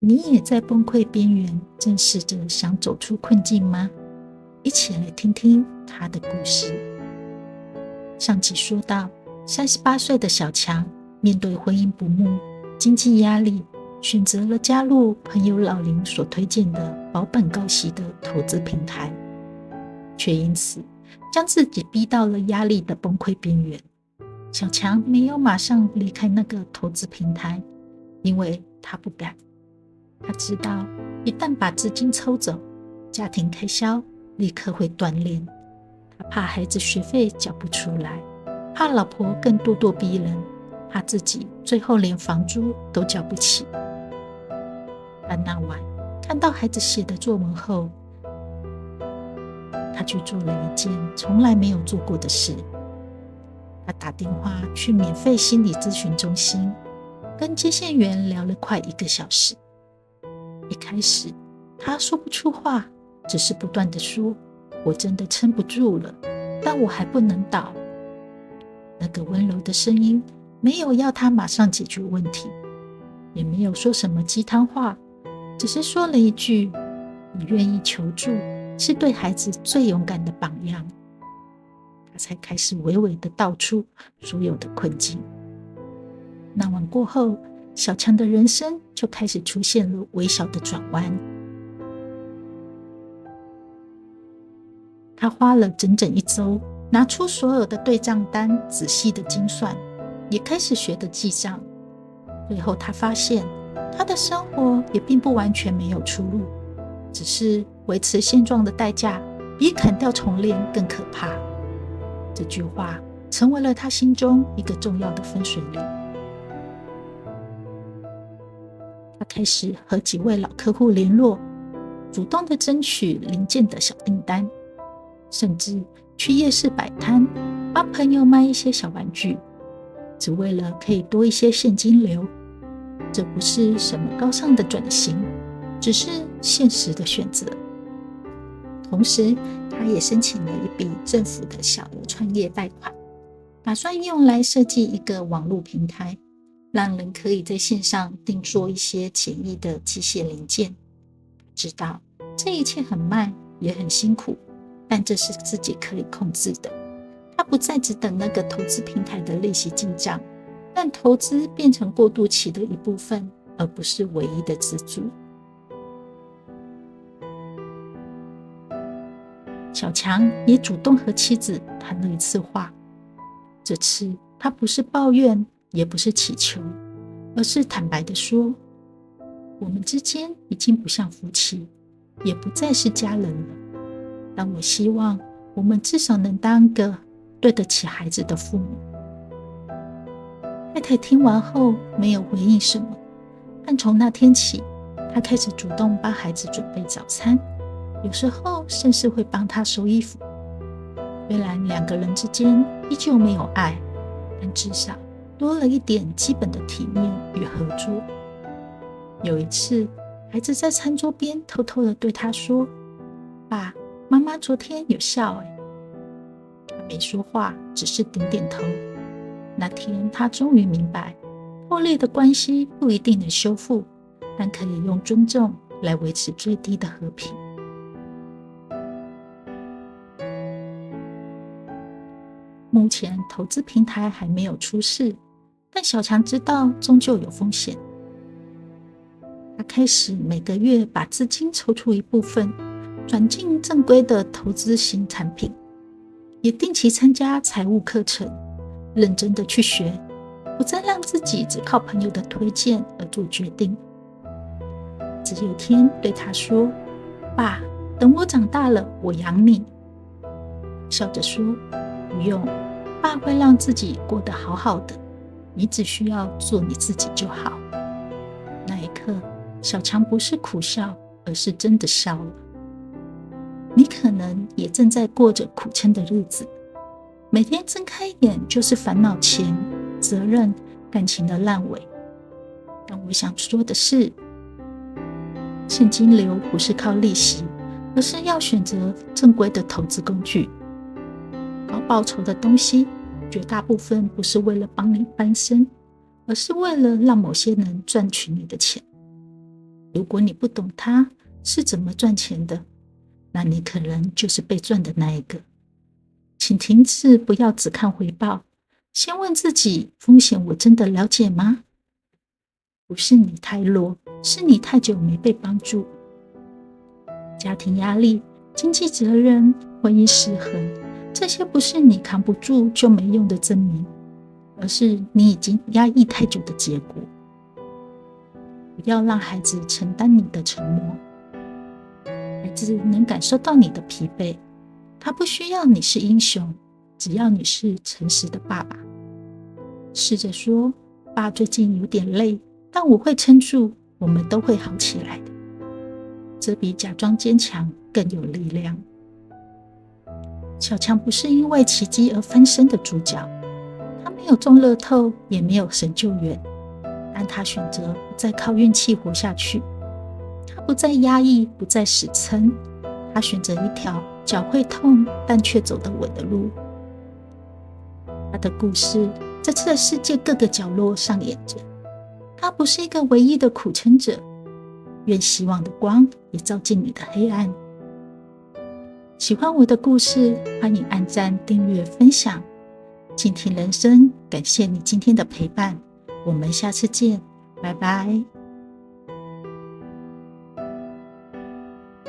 你也在崩溃边缘，正试着想走出困境吗？一起来听听他的故事。上集说到，38岁的小强面对婚姻不睦、经济压力，选择了加入朋友老林所推荐的保本高息的投资平台，却因此将自己逼到了压力的崩溃边缘。小强没有马上离开那个投资平台，因为他不敢。他知道一旦把资金抽走，家庭开销立刻会断裂。他怕孩子学费缴不出来，怕老婆更咄咄逼人，怕自己最后连房租都交不起。但那晚看到孩子写的作文后，他去做了一件从来没有做过的事。他打电话去免费心理咨询中心，跟接线员聊了快1个小时。一开始他说不出话，只是不断地说，我真的撑不住了，但我还不能倒。那个温柔的声音没有要他马上解决问题，也没有说什么鸡汤话，只是说了一句，你愿意求助是对孩子最勇敢的榜样。他才开始娓娓地道出所有的困境。那晚过后，小强的人生就开始出现了微小的转弯。他花了整整1周，拿出所有的对账单，仔细的精算，也开始学着记账。最后他发现，他的生活也并不完全没有出路，只是维持现状的代价比砍掉重练更可怕。这句话成为了他心中一个重要的分水岭。他开始和几位老客户联络，主动的争取零件的小订单，甚至去夜市摆摊，帮朋友卖一些小玩具，只为了可以多一些现金流。这不是什么高尚的转型，只是现实的选择。同时他也申请了一笔政府的小额创业贷款，打算用来设计一个网络平台，让人可以在线上定做一些简易的机械零件。知道这一切很慢也很辛苦，但这是自己可以控制的。他不再只等那个投资平台的利息进账，让投资变成过渡期的一部分，而不是唯一的支柱。小强也主动和妻子谈了一次话，这次他不是抱怨，也不是祈求，而是坦白地说，我们之间已经不像夫妻，也不再是家人了，但我希望我们至少能当个对得起孩子的父母。太太听完后没有回应什么，但从那天起，她开始主动帮孩子准备早餐，有时候甚至会帮他收衣服。虽然2个人之间依旧没有爱，但至少多了一点基本的体面与合作。有一次，孩子在餐桌边偷偷地对他说，爸，妈妈昨天有笑他没说话，只是点点头。那天他终于明白，破裂的关系不一定能修复，但可以用尊重来维持最低的和平。目前投资平台还没有出事，但小强知道终究有风险。他开始每个月把资金抽出一部分，转进正规的投资型产品，也定期参加财务课程，认真的去学，不再让自己只靠朋友的推荐而做决定。只有一天对他说，爸，等我长大了，我养你。笑着说，不用，爸会让自己过得好好的，你只需要做你自己就好。那一刻，小强不是苦笑，而是真的笑了。你可能也正在过着苦撑的日子，每天睁开眼就是烦恼钱、责任、感情的烂尾。但我想说的是，现金流不是靠利息，而是要选择正规的投资工具。高报酬的东西，绝大部分不是为了帮你翻身，而是为了让某些人赚取你的钱。如果你不懂它是怎么赚钱的，那你可能就是被赚的那一个。请停止，不要只看回报，先问自己，风险我真的了解吗？不是你太弱，是你太久没被帮助。家庭压力、经济责任、婚姻失衡，这些不是你扛不住就没用的证明，而是你已经压抑太久的结果。不要让孩子承担你的沉默，孩子能感受到你的疲惫，他不需要你是英雄，只要你是诚实的爸爸。试着说，爸最近有点累，但我会撑住，我们都会好起来的。这比假装坚强更有力量。小强不是因为奇迹而翻身的主角，他没有中乐透，也没有神救援，但他选择不再靠运气活下去，他不再压抑，不再死撑，他选择一条脚会痛但却走得稳的路。他的故事在这世界各个角落上演着，他不是一个唯一的苦撑者，愿希望的光也照进你的黑暗。喜欢我的故事，欢迎按赞、订阅、分享。静听人生，感谢你今天的陪伴，我们下次见，拜拜。